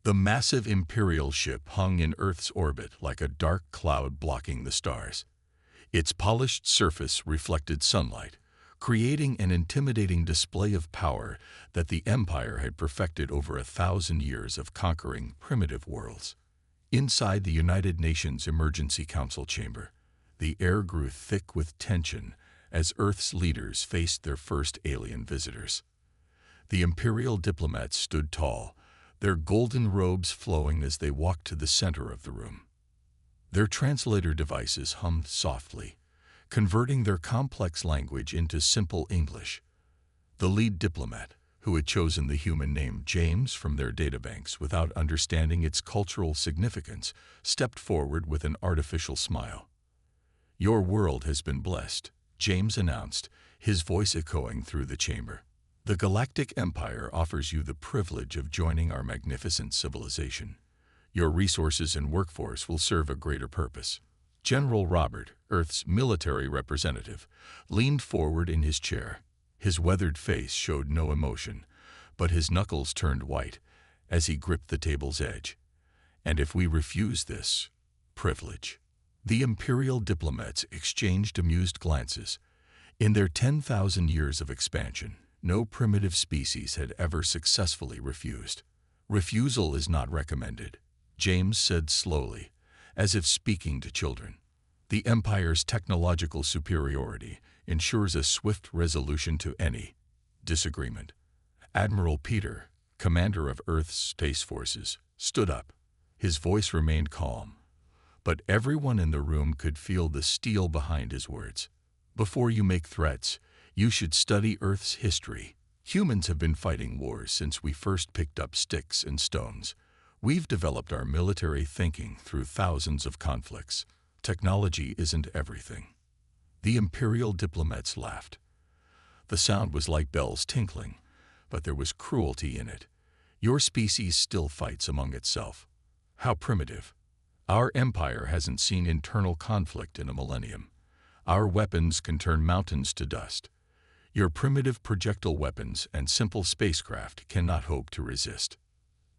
The massive Imperial ship hung in Earth's orbit like a dark cloud blocking the stars. Its polished surface reflected sunlight, creating an intimidating display of power that the Empire had perfected over 1,000 years of conquering primitive worlds. Inside the United Nations Emergency Council chamber, the air grew thick with tension as Earth's leaders faced their first alien visitors. The Imperial diplomats stood tall, their golden robes flowing as they walked to the center of the room. Their translator devices hummed softly, converting their complex language into simple English. The lead diplomat, who had chosen the human name James from their databanks without understanding its cultural significance, stepped forward with an artificial smile. "Your world has been blessed," James announced, his voice echoing through the chamber. "The Galactic Empire offers you the privilege of joining our magnificent civilization. Your resources and workforce will serve a greater purpose." General Robert, Earth's military representative, leaned forward in his chair. His weathered face showed no emotion, but his knuckles turned white as he gripped the table's edge. "And if we refuse this privilege?" The Imperial diplomats exchanged amused glances. In their 10,000 years of expansion, no primitive species had ever successfully refused. "Refusal is not recommended," James said slowly, as if speaking to children. "The Empire's technological superiority ensures a swift resolution to any disagreement." Admiral Peter, commander of Earth's space forces, stood up. His voice remained calm, but everyone in the room could feel the steel behind his words. "Before you make threats, you should study Earth's history. Humans have been fighting wars since we first picked up sticks and stones. We've developed our military thinking through thousands of conflicts. Technology isn't everything." The Imperial diplomats laughed. The sound was like bells tinkling, but there was cruelty in it. "Your species still fights among itself. How primitive. Our empire hasn't seen internal conflict in a millennium. Our weapons can turn mountains to dust. Your primitive projectile weapons and simple spacecraft cannot hope to resist."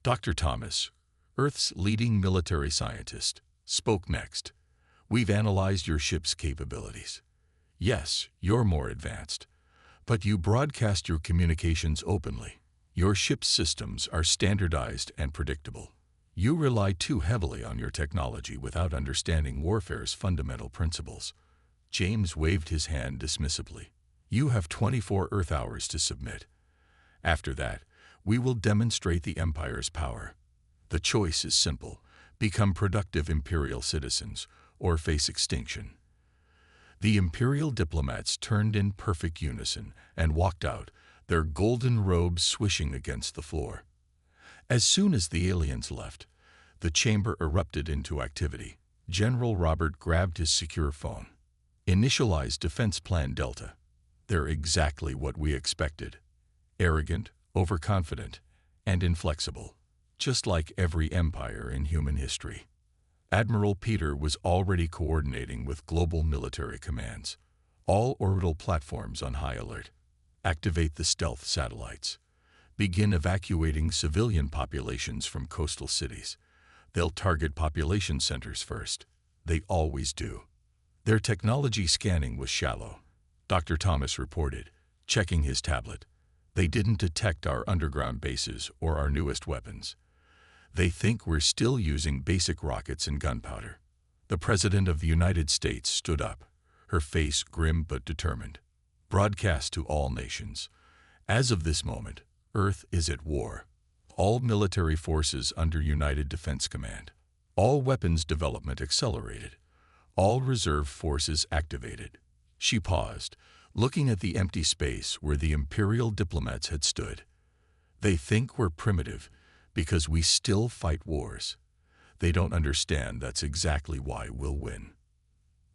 Dr. Thomas, Earth's leading military scientist, spoke next. "We've analyzed your ship's capabilities. Yes, you're more advanced, but you broadcast your communications openly. Your ship's systems are standardized and predictable. You rely too heavily on your technology without understanding warfare's fundamental principles." James waved his hand dismissively. "You have 24 Earth hours to submit. After that, we will demonstrate the Empire's power. The choice is simple: become productive Imperial citizens or face extinction." The Imperial diplomats turned in perfect unison and walked out, their golden robes swishing against the floor. As soon as the aliens left, the chamber erupted into activity. General Robert grabbed his secure phone. "Initialize Defense Plan Delta. They're exactly what we expected. Arrogant, overconfident, and inflexible, just like every empire in human history." Admiral Peter was already coordinating with global military commands. "All orbital platforms on high alert. Activate the stealth satellites. Begin evacuating civilian populations from coastal cities. They'll target population centers first. They always do." Their technology scanning was shallow, Dr. Thomas reported, checking his tablet. "They didn't detect our underground bases or our newest weapons. They think we're still using basic rockets and gunpowder." The President of the United States stood up, her face grim but determined. "Broadcast to all nations. As of this moment, Earth is at war. All military forces under United Defense Command. All weapons development accelerated. All reserve forces activated." She paused, looking at the empty space where the Imperial diplomats had stood. "They think we're primitive because we still fight wars. They don't understand that's exactly why we'll win."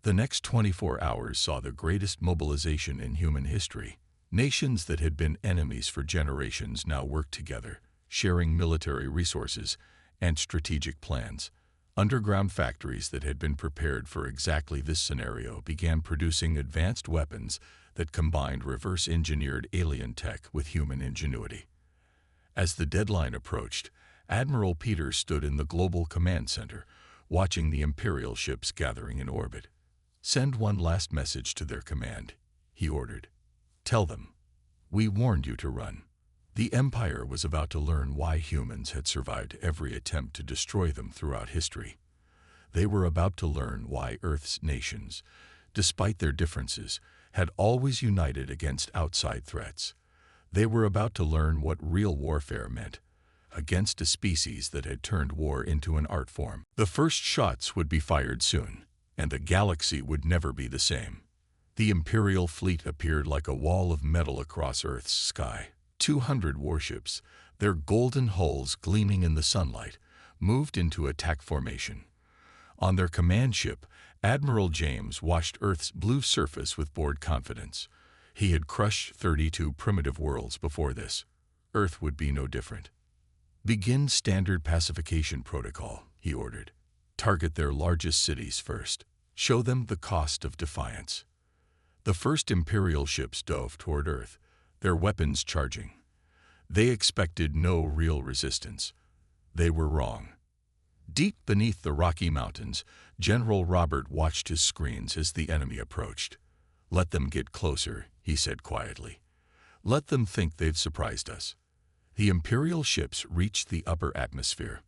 The next 24 hours saw the greatest mobilization in human history. Nations that had been enemies for generations now worked together, sharing military resources and strategic plans. Underground factories that had been prepared for exactly this scenario began producing advanced weapons that combined reverse-engineered alien tech with human ingenuity. As the deadline approached, Admiral Peter stood in the Global Command Center, watching the Imperial ships gathering in orbit. "Send one last message to their command," he ordered. "Tell them, we warned you to run." The Empire was about to learn why humans had survived every attempt to destroy them throughout history. They were about to learn why Earth's nations, despite their differences, had always united against outside threats. They were about to learn what real warfare meant, against a species that had turned war into an art form. The first shots would be fired soon, and the galaxy would never be the same. The Imperial fleet appeared like a wall of metal across Earth's sky. 200 warships, their golden hulls gleaming in the sunlight, moved into attack formation. On their command ship, Admiral James watched Earth's blue surface with bored confidence. He had crushed 32 primitive worlds before this. Earth would be no different. "Begin standard pacification protocol," he ordered. "Target their largest cities first. Show them the cost of defiance." The first Imperial ships dove toward Earth, their weapons charging. They expected no real resistance. They were wrong. Deep beneath the Rocky Mountains, General Robert watched his screens as the enemy approached. "Let them get closer," he said quietly. "Let them think they've surprised us." The Imperial ships reached the upper atmosphere.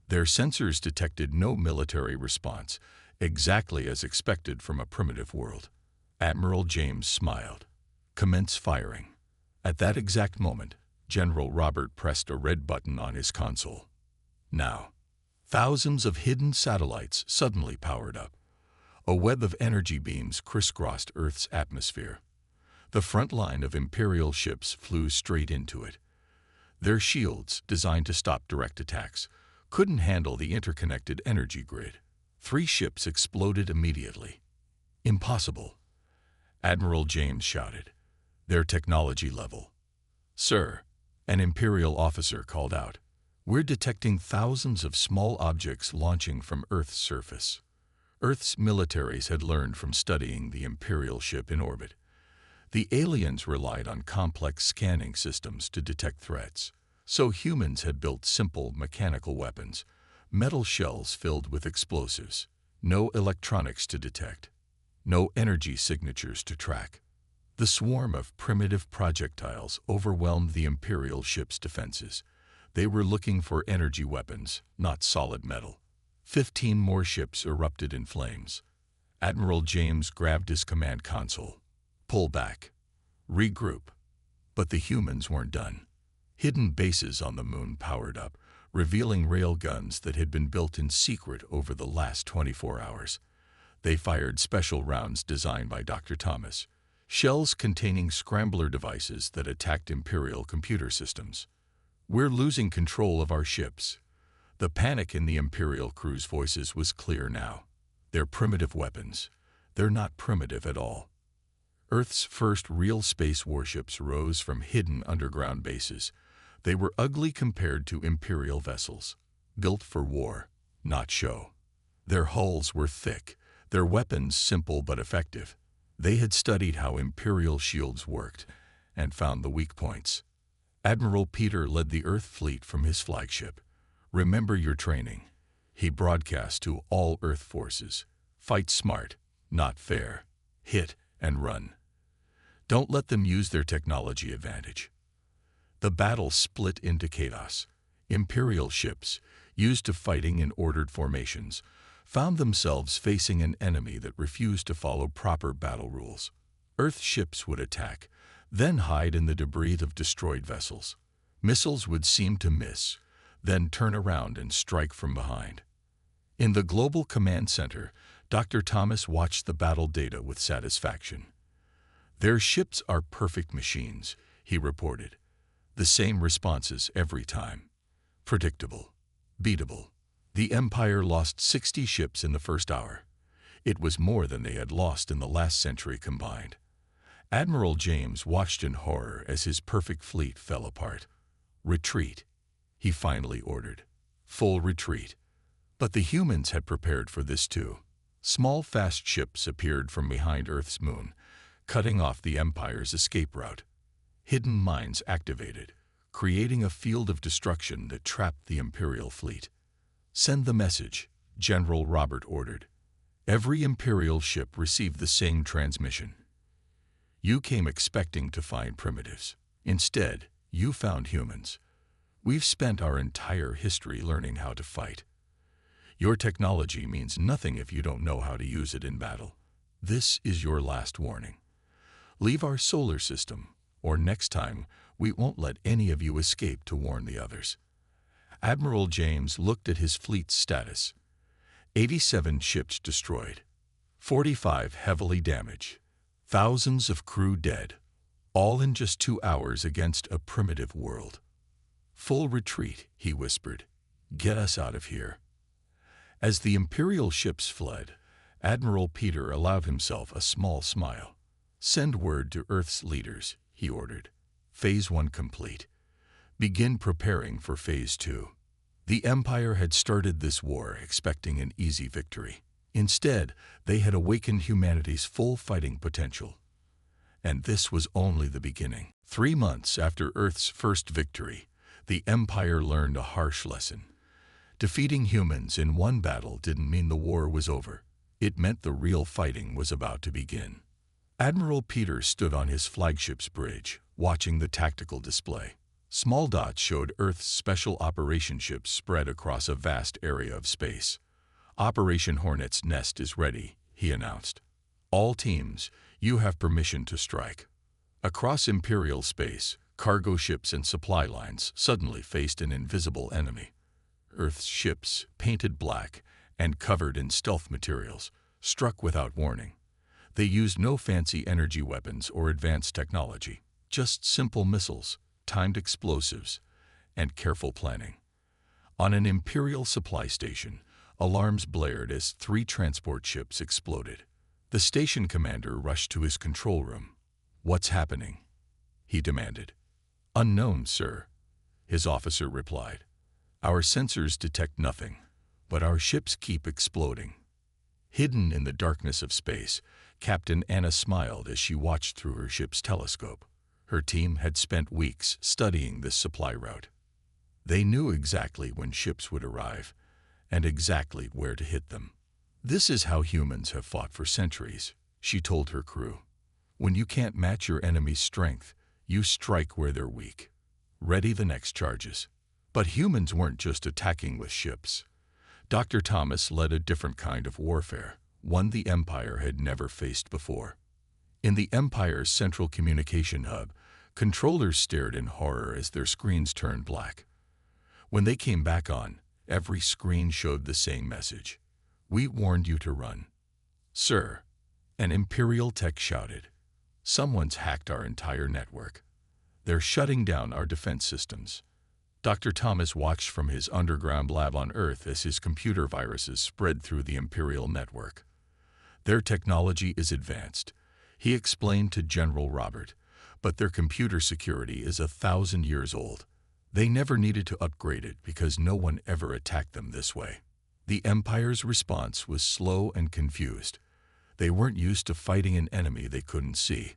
Their sensors detected no military response, exactly as expected from a primitive world. Admiral James smiled. "Commence firing." At that exact moment, General Robert pressed a red button on his console. Now, thousands of hidden satellites suddenly powered up. A web of energy beams crisscrossed Earth's atmosphere. The front line of Imperial ships flew straight into it. Their shields, designed to stop direct attacks, couldn't handle the interconnected energy grid. 3 ships exploded immediately. "Impossible," Admiral James shouted. "Their technology level." "Sir," an Imperial officer called out, "we're detecting thousands of small objects launching from Earth's surface." Earth's militaries had learned from studying the Imperial ship in orbit. The aliens relied on complex scanning systems to detect threats, so humans had built simple mechanical weapons, metal shells filled with explosives, no electronics to detect, no energy signatures to track. The swarm of primitive projectiles overwhelmed the Imperial ship's defenses. They were looking for energy weapons, not solid metal. 15 more ships erupted in flames. Admiral James grabbed his command console. "Pull back. Regroup." But the humans weren't done. Hidden bases on the moon powered up, revealing rail guns that had been built in secret over the last 24 hours. They fired special rounds designed by Dr. Thomas, shells containing scrambler devices that attacked Imperial computer systems. "We're losing control of our ships." The panic in the Imperial crew's voices was clear now. "They're primitive weapons. They're not primitive at all." Earth's first real space warships rose from hidden underground bases. They were ugly compared to Imperial vessels, built for war, not show. Their hulls were thick, their weapons simple but effective. They had studied how Imperial shields worked and found the weak points. Admiral Peter led the Earth fleet from his flagship. "Remember your training," he broadcast to all Earth forces. "Fight smart, not fair. Hit and run. Don't let them use their technology advantage." The battle split into chaos. Imperial ships, used to fighting in ordered formations, found themselves facing an enemy that refused to follow proper battle rules. Earth ships would attack, then hide in the debris of destroyed vessels. Missiles would seem to miss, then turn around and strike from behind. In the Global Command Center, Dr. Thomas watched the battle data with satisfaction. "Their ships are perfect machines," he reported. "The same responses every time. Predictable. Beatable." The Empire lost 60 ships in the first hour. It was more than they had lost in the last century combined. Admiral James watched in horror as his perfect fleet fell apart. "Retreat," he finally ordered. "Full retreat." But the humans had prepared for this too. Small fast ships appeared from behind Earth's moon, cutting off the Empire's escape route. Hidden mines activated, creating a field of destruction that trapped the Imperial fleet. "Send the message," General Robert ordered. Every Imperial ship received the same transmission. "You came expecting to find primitives. Instead, you found humans. We've spent our entire history learning how to fight. Your technology means nothing if you don't know how to use it in battle. This is your last warning. Leave our solar system, or next time we won't let any of you escape to warn the others." Admiral James looked at his fleet's status. 87 ships destroyed, 45 heavily damaged, thousands of crew dead, all in just 2 hours against a primitive world. "Full retreat," he whispered. "Get us out of here." As the Imperial ships fled, Admiral Peter allowed himself a small smile. "Send word to Earth's leaders," he ordered. "Phase 1 complete. Begin preparing for Phase 2. The Empire had started this war expecting an easy victory. Instead, they had awakened humanity's full fighting potential. And this was only the beginning. 3 months after Earth's first victory, the Empire learned a harsh lesson. Defeating humans in one battle didn't mean the war was over. It meant the real fighting was about to begin. Admiral Peter stood on his flagship's bridge, watching the tactical display. Small dots showed Earth's special operation ships spread across a vast area of space. "Operation Hornet's Nest is ready," he announced. "All teams, you have permission to strike." Across Imperial space, cargo ships and supply lines suddenly faced an invisible enemy. Earth's ships, painted black and covered in stealth materials, struck without warning. They used no fancy energy weapons or advanced technology, just simple missiles, timed explosives, and careful planning. On an Imperial supply station, alarms blared as 3 transport ships exploded. The station commander rushed to his control room. "What's happening?" he demanded. "Unknown, sir," his officer replied. "Our sensors detect nothing, but our ships keep exploding." Hidden in the darkness of space, Captain Anna smiled as she watched through her ship's telescope. Her team had spent weeks studying this supply route. They knew exactly when ships would arrive, and exactly where to hit them. "This is how humans have fought for centuries," she told her crew. "When you can't match your enemy's strength, you strike where they're weak. Ready the next charges." But humans weren't just attacking with ships. Dr. Thomas led a different kind of warfare, one the Empire had never faced before. In the Empire's central communication hub, controllers stared in horror as their screens turned black. When they came back on, every screen showed the same message. "We warned you to run." "Sir," an Imperial tech shouted, "someone's hacked our entire network. They're shutting down our defense systems." Dr. Thomas watched from his underground lab on Earth as his computer viruses spread through the Imperial network. "Their technology is advanced," he explained to General Robert, "but their computer security is 1,000 years old. They never needed to upgrade it because no one ever attacked them this way." The Empire's response was slow and confused. They weren't used to fighting an enemy they couldn't see.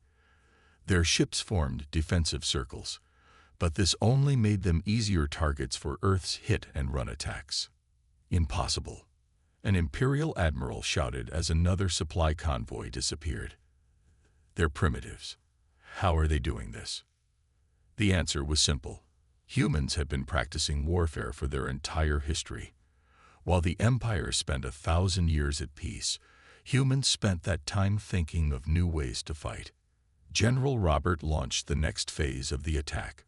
Their ships formed defensive circles, but this only made them easier targets for Earth's hit-and-run attacks. "Impossible," an Imperial admiral shouted as another supply convoy disappeared. "They're primitives. How are they doing this?" The answer was simple. Humans have been practicing warfare for their entire history. While the Empire spent 1,000 years at peace, humans spent that time thinking of new ways to fight. General Robert launched the next phase of the attack.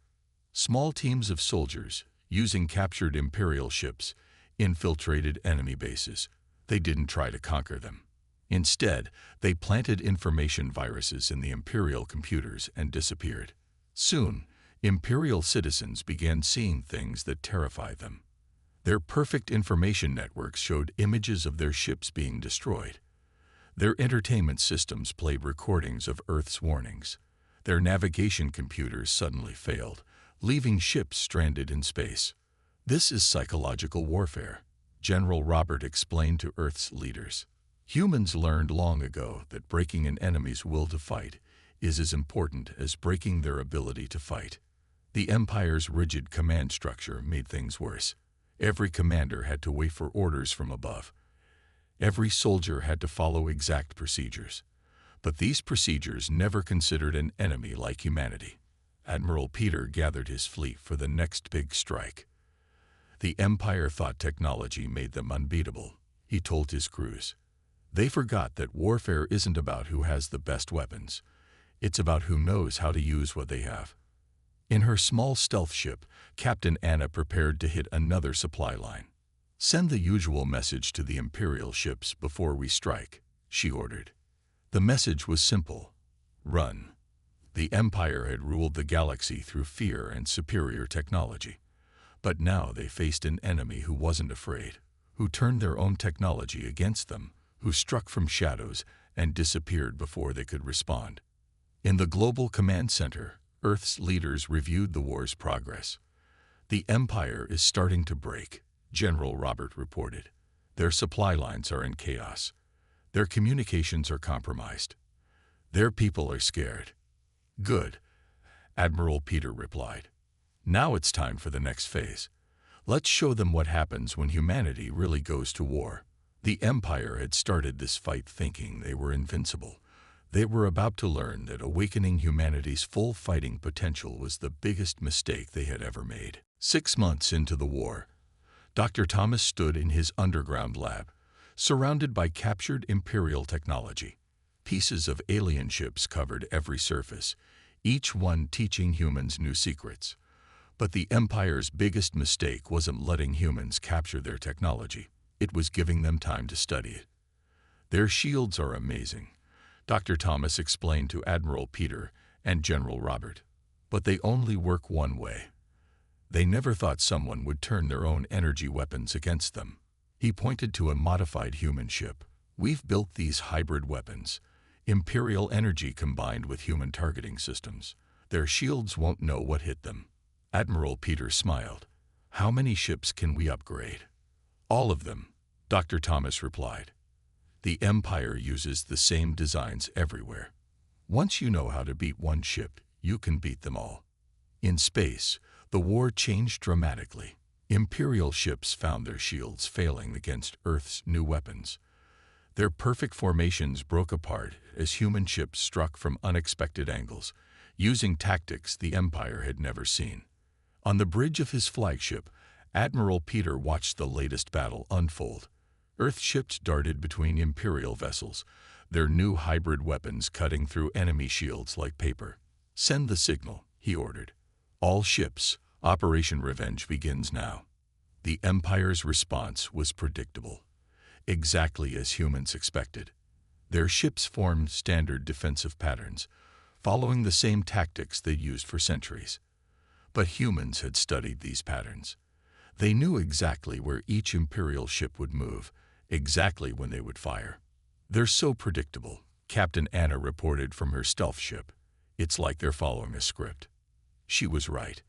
Small teams of soldiers, using captured Imperial ships, infiltrated enemy bases. They didn't try to conquer them. Instead, they planted information viruses in the Imperial computers and disappeared. Soon, Imperial citizens began seeing things that terrified them. Their perfect information networks showed images of their ships being destroyed. Their entertainment systems played recordings of Earth's warnings. Their navigation computers suddenly failed, leaving ships stranded in space. "This is psychological warfare," General Robert explained to Earth's leaders. "Humans learned long ago that breaking an enemy's will to fight is as important as breaking their ability to fight. The Empire's rigid command structure made things worse. Every commander had to wait for orders from above. Every soldier had to follow exact procedures. But these procedures never considered an enemy like humanity. Admiral Peter gathered his fleet for the next big strike. The Empire thought technology made them unbeatable, he told his crews. They forgot that warfare isn't about who has the best weapons. It's about who knows how to use what they have. In her small stealth ship, Captain Anna prepared to hit another supply line. "Send the usual message to the Imperial ships before we strike," she ordered. The message was simple: run. The Empire had ruled the galaxy through fear and superior technology. But now they faced an enemy who wasn't afraid, who turned their own technology against them, who struck from shadows and disappeared before they could respond. In the Global Command Center, Earth's leaders reviewed the war's progress. "The Empire is starting to break," General Robert reported. "Their supply lines are in chaos. Their communications are compromised. Their people are scared." "Good," Admiral Peter replied. "Now it's time for the next phase. Let's show them what happens when humanity really goes to war." The Empire had started this fight thinking they were invincible. They were about to learn that awakening humanity's full fighting potential was the biggest mistake they had ever made. 6 months into the war, Dr. Thomas stood in his underground lab, surrounded by captured Imperial technology. Pieces of alien ships covered every surface, each one teaching humans new secrets. But the Empire's biggest mistake wasn't letting humans capture their technology. It was giving them time to study it. "Their shields are amazing," Dr. Thomas explained to Admiral Peter and General Robert. "But they only work one way." They never thought someone would turn their own energy weapons against them. He pointed to a modified human ship. "We've built these hybrid weapons, Imperial energy combined with human targeting systems. Their shields won't know what hit them." Admiral Peter smiled. "How many ships can we upgrade?" "All of them," Dr. Thomas replied. "The Empire uses the same designs everywhere. Once you know how to beat one ship, you can beat them all." In space, the war changed dramatically. Imperial ships found their shields failing against Earth's new weapons. Their perfect formations broke apart as human ships struck from unexpected angles, using tactics the Empire had never seen. On the bridge of his flagship, Admiral Peter watched the latest battle unfold. Earth ships darted between Imperial vessels, their new hybrid weapons cutting through enemy shields like paper. "Send the signal," he ordered. "All ships, Operation Revenge begins now." The Empire's response was predictable, exactly as humans expected. Their ships formed standard defensive patterns, following the same tactics they'd used for centuries. But humans had studied these patterns. They knew exactly where each Imperial ship would move, exactly when they would fire. "They're so predictable," Captain Anna reported from her stealth ship. "It's like they're following a script." She was right.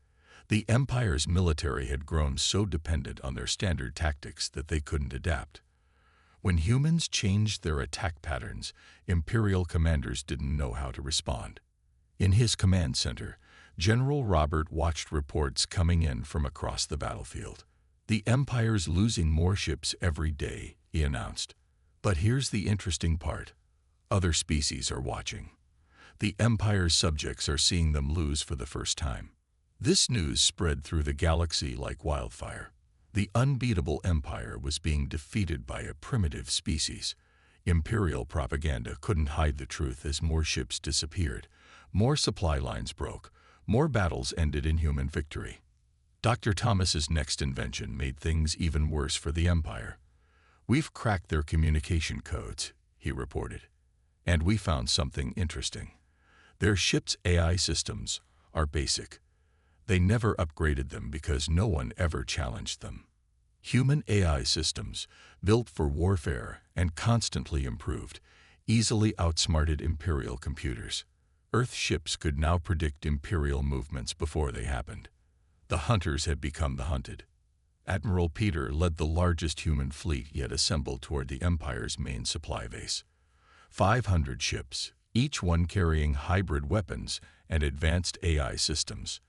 The Empire's military had grown so dependent on their standard tactics that they couldn't adapt. When humans changed their attack patterns, Imperial commanders didn't know how to respond. In his command center, General Robert watched reports coming in from across the battlefield. "The Empire's losing more ships every day," he announced. "But here's the interesting part. Other species are watching. The Empire's subjects are seeing them lose for the first time." This news spread through the galaxy like wildfire. The unbeatable Empire was being defeated by a primitive species. Imperial propaganda couldn't hide the truth as more ships disappeared, more supply lines broke, more battles ended in human victory. Dr. Thomas's next invention made things even worse for the Empire. "We've cracked their communication codes," he reported. "And we found something interesting. Their ship's AI systems are basic. They never upgraded them because no one ever challenged them. Human AI systems, built for warfare and constantly improved, easily outsmarted Imperial computers. Earth ships could now predict Imperial movements before they happened. The hunters had become the hunted." Admiral Peter led the largest human fleet yet assembled toward the Empire's main supply base. 500 ships, each one carrying hybrid weapons and advanced AI systems.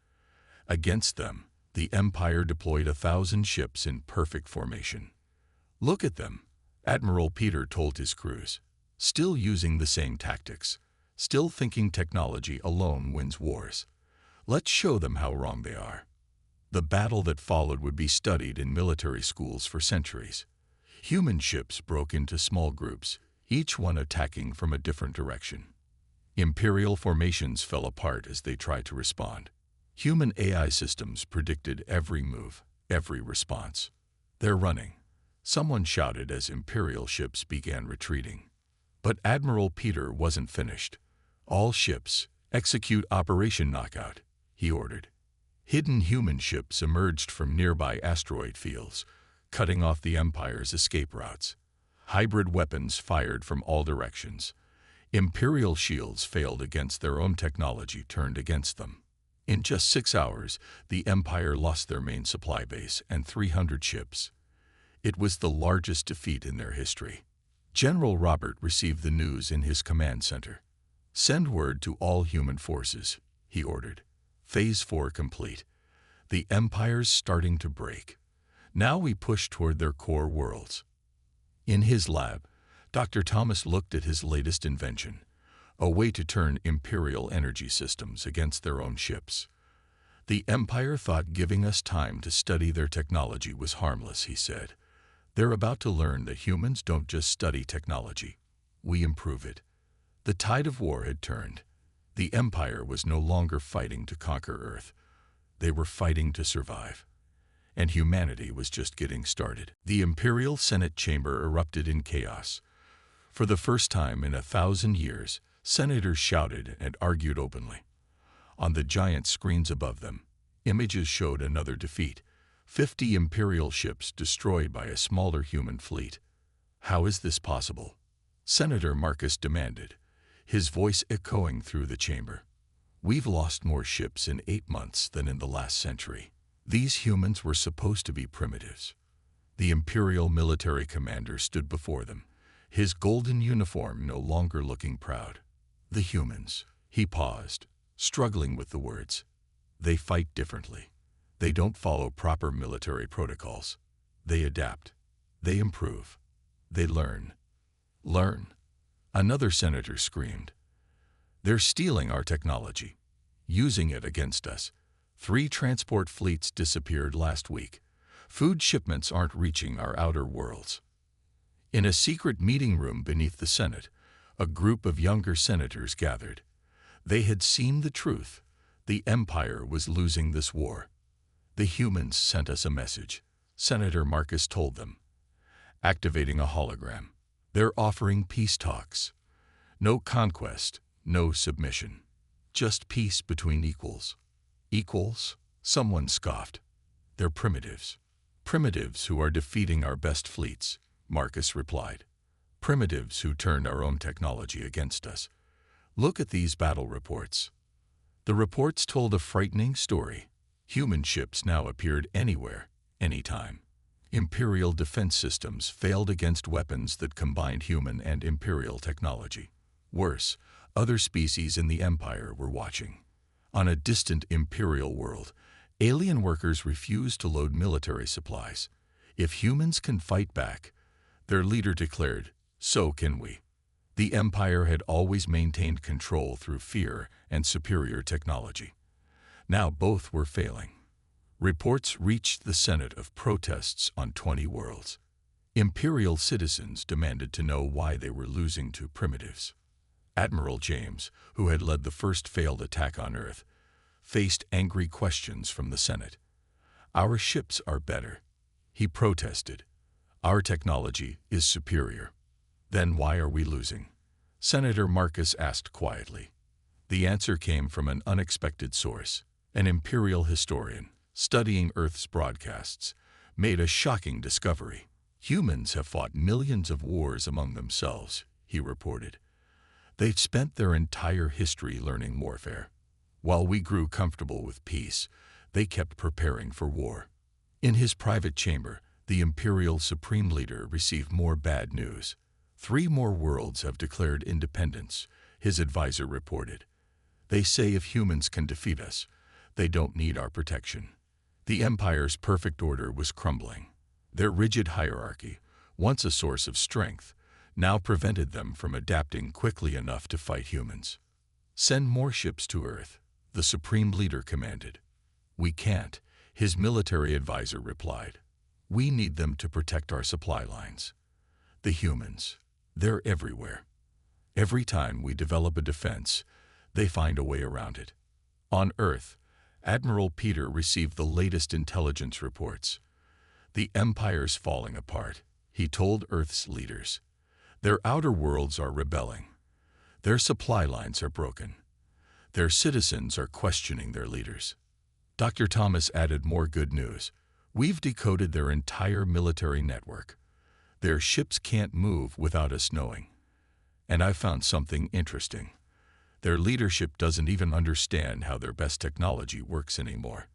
Against them, the Empire deployed 1,000 ships in perfect formation. "Look at them," Admiral Peter told his crews. "Still using the same tactics, still thinking technology alone wins wars. Let's show them how wrong they are." The battle that followed would be studied in military schools for centuries. Human ships broke into small groups, each one attacking from a different direction. Imperial formations fell apart as they tried to respond. Human AI systems predicted every move, every response. "They're running," someone shouted as Imperial ships began retreating. But Admiral Peter wasn't finished. "All ships, execute Operation Knockout," he ordered. Hidden human ships emerged from nearby asteroid fields, cutting off the Empire's escape routes. Hybrid weapons fired from all directions. Imperial shields failed against their own technology turned against them. In just 6 hours, the Empire lost their main supply base and 300 ships. It was the largest defeat in their history. General Robert received the news in his command center. "Send word to all human forces," he ordered. "Phase 4 complete. The Empire's starting to break. Now we push toward their core worlds." In his lab, Dr. Thomas looked at his latest invention, a way to turn Imperial energy systems against their own ships. "The Empire thought giving us time to study their technology was harmless," he said. "They're about to learn that humans don't just study technology. We improve it." The tide of war had turned. The Empire was no longer fighting to conquer Earth. They were fighting to survive. And humanity was just getting started. The Imperial Senate chamber erupted in chaos. For the first time in 1,000 years, senators shouted and argued openly. On the giant screens above them, images showed another defeat. 50 Imperial ships destroyed by a smaller human fleet. "How is this possible?" Senator Marcus demanded, his voice echoing through the chamber. "We've lost more ships in 8 months than in the last century. These humans were supposed to be primitives." The Imperial military commander stood before them, his golden uniform no longer looking proud. "The humans," he paused, struggling with the words. "They fight differently. They don't follow proper military protocols. They adapt. They improve. They learn." "Learn?" Another senator screamed. "They're stealing our technology, using it against us. 3 transport fleets disappeared last week. Food shipments aren't reaching our outer worlds." In a secret meeting room beneath the Senate, a group of younger senators gathered. They had seen the truth. The Empire was losing this war. "The humans sent us a message," Senator Marcus told them, activating a hologram. "They're offering peace talks. No conquest, no submission. Just peace between equals." "Equals?" someone scoffed. "They're primitives. Primitives who are defeating our best fleets," Marcus replied. "Primitives who turned our own technology against us. Look at these battle reports." The reports told a frightening story. Human ships now appeared anywhere, anytime. Imperial defense systems failed against weapons that combined human and Imperial technology. Worse, other species in the Empire were watching. On a distant Imperial world, alien workers refused to load military supplies. "If humans can fight back," their leader declared, "so can we." The Empire had always maintained control through fear and superior technology. Now both were failing. Reports reached the Senate of protests on 20 worlds. Imperial citizens demanded to know why they were losing to primitives. Admiral James, who had led the first failed attack on Earth, faced angry questions from the Senate. "Our ships are better," he protested. "Our technology is superior." "Then why are we losing?" Senator Marcus asked quietly. The answer came from an unexpected source. An Imperial historian, studying Earth's broadcasts, made a shocking discovery. "Humans have fought millions of wars among themselves," he reported. "They've spent their entire history learning warfare. While we grew comfortable with peace, they kept preparing for war." In his private chamber, the Imperial Supreme Leader received more bad news. 3 more worlds have declared independence," his advisor reported. "They say if humans can defeat us, They don't need our protection. The Empire's perfect order was crumbling. Their rigid hierarchy, once a source of strength, now prevented them from adapting quickly enough to fight humans. Send more ships to Earth, the Supreme Leader commanded. We can't, his military advisor replied. We need them to protect our supply lines. The humans, they're everywhere. Every time we develop a defense, they find a way around it. On Earth, Admiral Peter received the latest intelligence reports. The Empire's falling apart, he told Earth's leaders. Their outer worlds are rebelling. Their supply lines are broken. Their citizens are questioning their leaders. Dr. Thomas added more good news. We've decoded their entire military network. Their ships can't move without us knowing. And I found something interesting. Their leadership doesn't even understand how their best technology works anymore.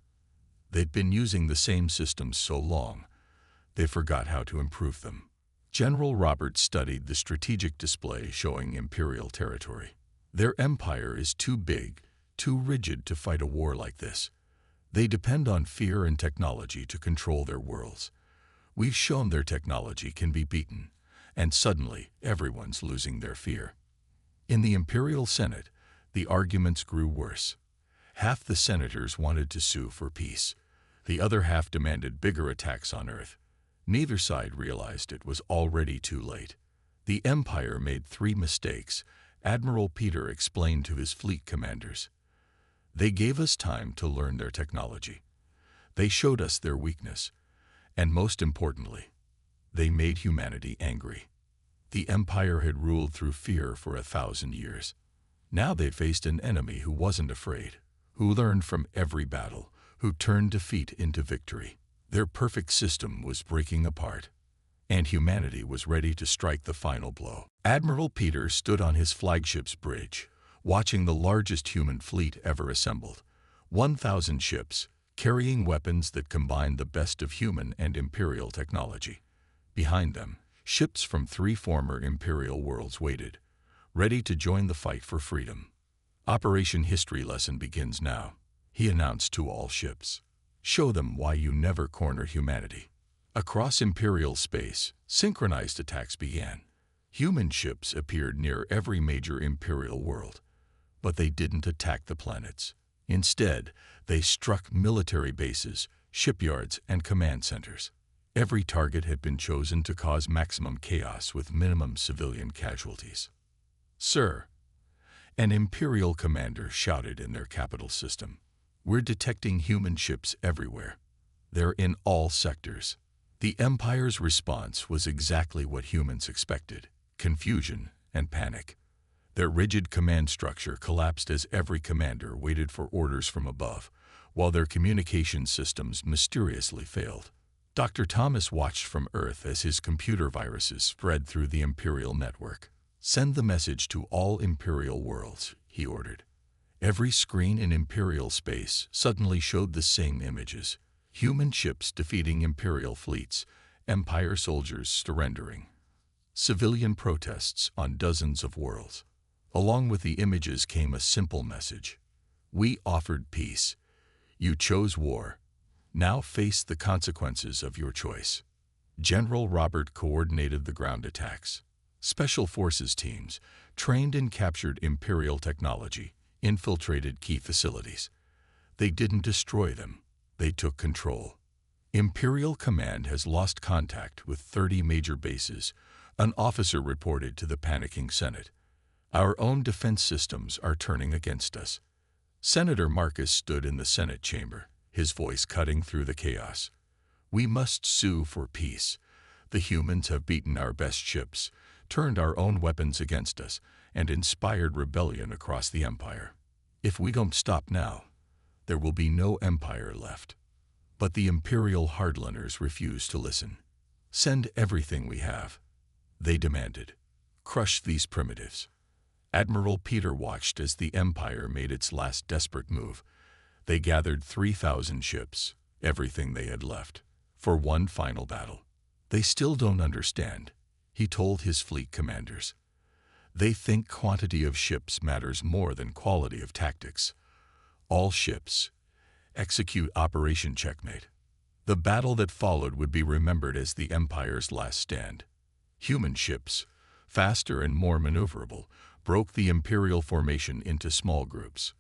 They'd been using the same systems so long, they forgot how to improve them. General Roberts studied the strategic display showing Imperial territory. Their empire is too big, too rigid to fight a war like this. They depend on fear and technology to control their worlds. We've shown their technology can be beaten, and suddenly everyone's losing their fear. In the Imperial Senate, the arguments grew worse. Half the senators wanted to sue for peace. The other half demanded bigger attacks on Earth. Neither side realized it was already too late. The Empire made 3 mistakes, Admiral Peter explained to his fleet commanders. They gave us time to learn their technology. They showed us their weakness. And most importantly, they made humanity angry. The Empire had ruled through fear for 1,000 years. Now they faced an enemy who wasn't afraid, who learned from every battle, who turned defeat into victory. Their perfect system was breaking apart, and humanity was ready to strike the final blow. Admiral Peter stood on his flagship's bridge, watching the largest human fleet ever assembled. 1,000 ships, carrying weapons that combined the best of human and Imperial technology. Behind them, ships from 3 former Imperial worlds waited, ready to join the fight for freedom. Operation History Lesson begins now, he announced to all ships. Show them why you never corner humanity. Across Imperial space, synchronized attacks began. Human ships appeared near every major Imperial world, but they didn't attack the planets. Instead, they struck military bases, shipyards, and command centers. Every target had been chosen to cause maximum chaos with minimum civilian casualties. Sir, an Imperial commander shouted in their capital system. We're detecting human ships everywhere. They're in all sectors. The Empire's response was exactly what humans expected: confusion and panic. Their rigid command structure collapsed as every commander waited for orders from above, while their communication systems mysteriously failed. Dr. Thomas watched from Earth as his computer viruses spread through the Imperial network. Send the message to all Imperial worlds, he ordered. Every screen in Imperial space suddenly showed the same images: human ships defeating Imperial fleets, Empire soldiers surrendering, civilian protests on dozens of worlds. Along with the images came a simple message: we offered peace. You chose war. Now face the consequences of your choice. General Robert coordinated the ground attacks. Special forces teams, trained in captured Imperial technology, infiltrated key facilities. They didn't destroy them. They took control. Imperial Command has lost contact with 30 major bases, an officer reported to the panicking Senate. Our own defense systems are turning against us. Senator Marcus stood in the Senate chamber, his voice cutting through the chaos. We must sue for peace. The humans have beaten our best ships, turned our own weapons against us, and inspired rebellion across the Empire. If we don't stop now, there will be no Empire left. But the Imperial hardliners refuse to listen. Send everything we have, they demanded. Crush these primitives. Admiral Peter watched as the Empire made its last desperate move. They gathered 3,000 ships, everything they had left, for one final battle. They still don't understand, he told his fleet commanders. They think quantity of ships matters more than quality of tactics. All ships, Execute Operation Checkmate. The battle that followed would be remembered as the Empire's last stand. Human ships, faster and more maneuverable, broke the Imperial formation into small groups.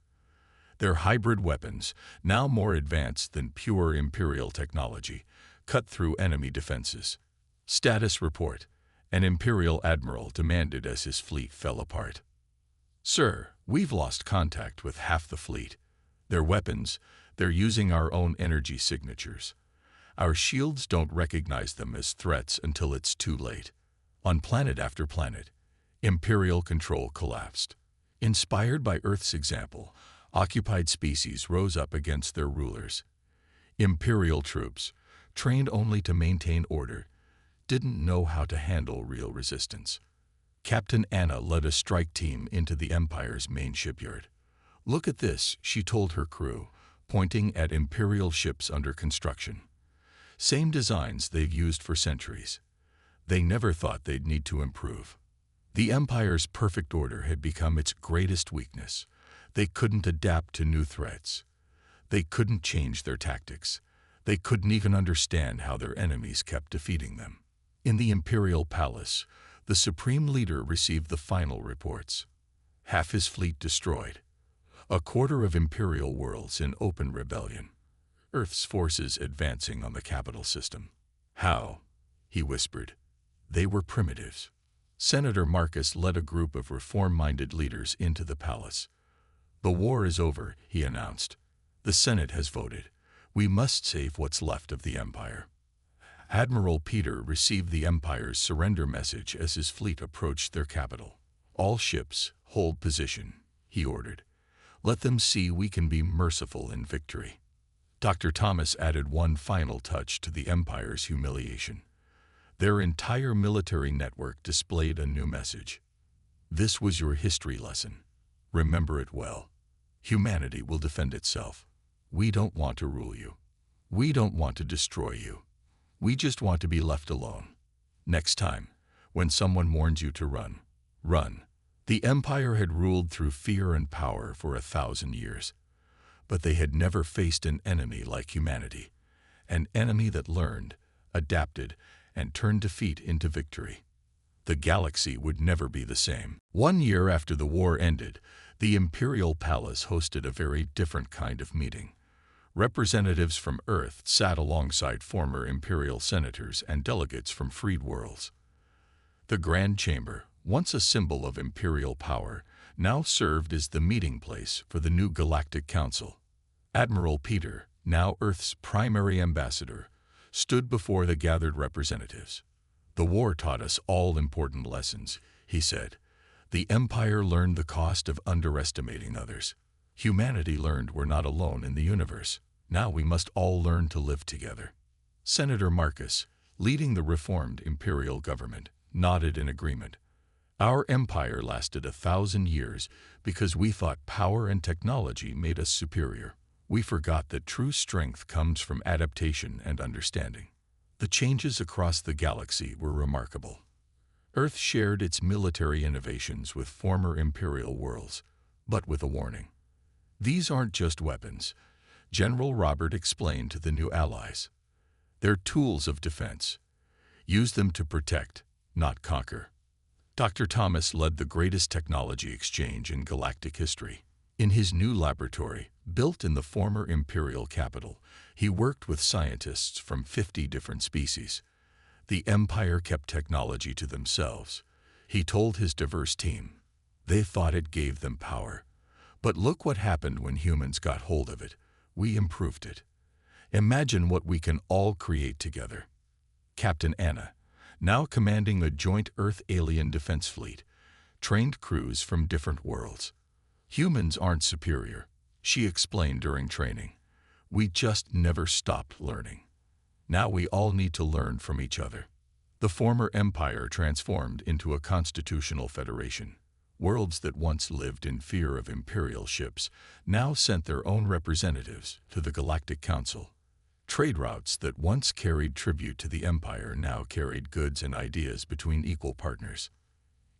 Their hybrid weapons, now more advanced than pure Imperial technology, cut through enemy defenses. Status report. An Imperial admiral demanded as his fleet fell apart. "Sir, we've lost contact with half the fleet. Their weapons, they're using our own energy signatures. Our shields don't recognize them as threats until it's too late." On planet after planet, Imperial control collapsed. Inspired by Earth's example, occupied species rose up against their rulers. Imperial troops, trained only to maintain order, didn't know how to handle real resistance. Captain Anna led a strike team into the Empire's main shipyard. "Look at this," she told her crew, pointing at Imperial ships under construction. Same designs they've used for centuries. They never thought they'd need to improve. The Empire's perfect order had become its greatest weakness. They couldn't adapt to new threats. They couldn't change their tactics. They couldn't even understand how their enemies kept defeating them. In the Imperial Palace, the Supreme Leader received the final reports. Half his fleet destroyed. A quarter of Imperial worlds in open rebellion. Earth's forces advancing on the capital system. "How?" he whispered. "They were primitives." Senator Marcus led a group of reform-minded leaders into the palace. "The war is over," he announced. "The Senate has voted. We must save what's left of the Empire." Admiral Peter received the Empire's surrender message as his fleet approached their capital. "All ships, hold position," he ordered. "Let them see we can be merciful in victory." Dr. Thomas added one final touch to the Empire's humiliation. Their entire military network displayed a new message. "This was your history lesson. Remember it well. Humanity will defend itself. We don't want to rule you. We don't want to destroy you. We just want to be left alone. Next time, when someone warns you to run, run." The Empire had ruled through fear and power for 1,000 years. But they had never faced an enemy like humanity. An enemy that learned, adapted, and turned defeat into victory. The galaxy would never be the same. 1 year after the war ended, the Imperial Palace hosted a very different kind of meeting. Representatives from Earth sat alongside former Imperial senators and delegates from freed worlds. The Grand Chamber, once a symbol of Imperial power, now served as the meeting place for the new Galactic Council. Admiral Peter, now Earth's primary ambassador, stood before the gathered representatives. "The war taught us all important lessons," he said. "The Empire learned the cost of underestimating others. Humanity learned we're not alone in the universe. Now we must all learn to live together." Senator Marcus, leading the reformed Imperial government, nodded in agreement. "Our empire lasted 1,000 years because we thought power and technology made us superior. We forgot that true strength comes from adaptation and understanding." The changes across the galaxy were remarkable. Earth shared its military innovations with former Imperial worlds, but with a warning. "These aren't just weapons," General Robert explained to the new allies. "They're tools of defense. Use them to protect, not conquer." Dr. Thomas led the greatest technology exchange in galactic history. In his new laboratory, built in the former Imperial capital, he worked with scientists from 50 different species. The Empire kept technology to themselves. He told his diverse team. They thought it gave them power. But look what happened when humans got hold of it. We improved it. Imagine what we can all create together. Captain Anna, now commanding a joint Earth-alien defense fleet, trained crews from different worlds. "Humans aren't superior," she explained during training. "We just never stopped learning. Now we all need to learn from each other." The former empire transformed into a constitutional federation. Worlds that once lived in fear of imperial ships now sent their own representatives to the Galactic Council. Trade routes that once carried tribute to the empire now carried goods and ideas between equal partners.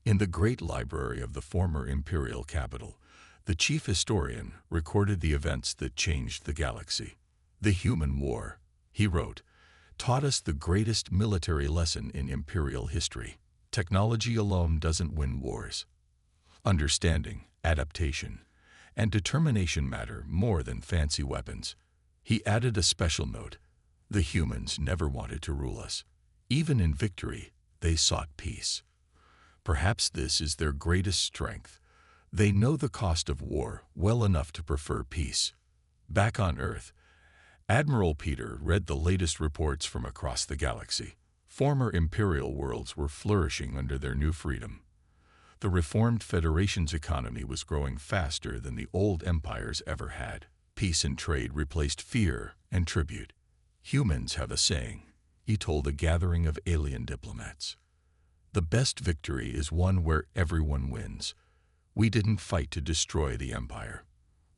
In the great library of the former imperial capital, The chief historian recorded the events that changed the galaxy. The Human War, he wrote, taught us the greatest military lesson in Imperial history. Technology alone doesn't win wars. Understanding, adaptation, and determination matter more than fancy weapons. He added a special note. The humans never wanted to rule us. Even in victory, they sought peace. Perhaps this is their greatest strength. They know the cost of war well enough to prefer peace. Back on Earth, Admiral Peter read the latest reports from across the galaxy. Former Imperial worlds were flourishing under their new freedom. The reformed Federation's economy was growing faster than the old empires ever had. Peace and trade replaced fear and tribute. Humans have a saying, he told a gathering of alien diplomats. The best victory is one where everyone wins. We didn't fight to destroy the empire.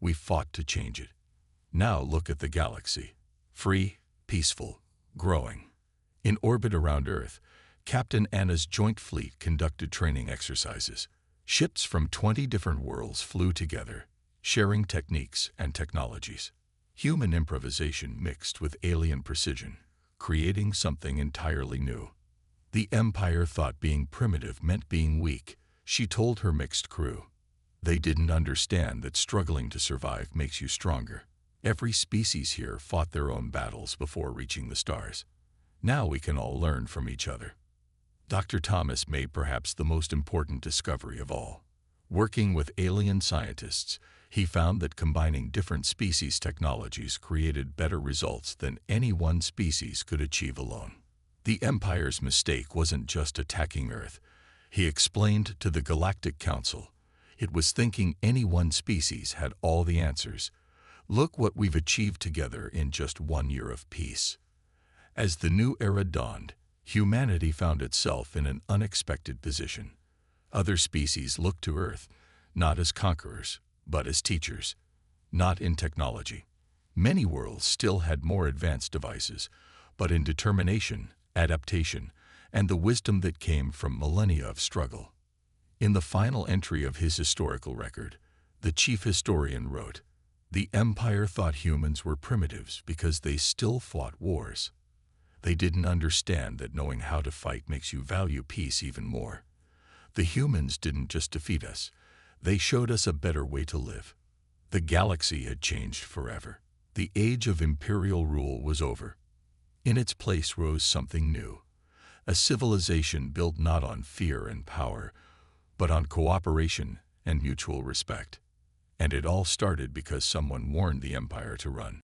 We fought to change it. Now look at the galaxy. Free, peaceful, growing. In orbit around Earth, Captain Anna's joint fleet conducted training exercises. Ships from 20 different worlds flew together, sharing techniques and technologies. Human improvisation mixed with alien precision, creating something entirely new. The Empire thought being primitive meant being weak, she told her mixed crew. They didn't understand that struggling to survive makes you stronger. Every species here fought their own battles before reaching the stars. Now we can all learn from each other. Dr. Thomas made perhaps the most important discovery of all. Working with alien scientists, he found that combining different species' technologies created better results than any one species could achieve alone. The Empire's mistake wasn't just attacking Earth. He explained to the Galactic Council. It was thinking any one species had all the answers. Look what we've achieved together in just 1 year of peace. As the new era dawned, humanity found itself in an unexpected position. Other species looked to Earth, not as conquerors, but as teachers. Not in technology. Many worlds still had more advanced devices, but in determination, adaptation, and the wisdom that came from millennia of struggle. In the final entry of his historical record, the chief historian wrote, "The Empire thought humans were primitives because they still fought wars. They didn't understand that knowing how to fight makes you value peace even more. The humans didn't just defeat us, they showed us a better way to live." The galaxy had changed forever. The age of imperial rule was over. In its place rose something new, a civilization built not on fear and power, but on cooperation and mutual respect. And it all started because someone warned the Empire to run.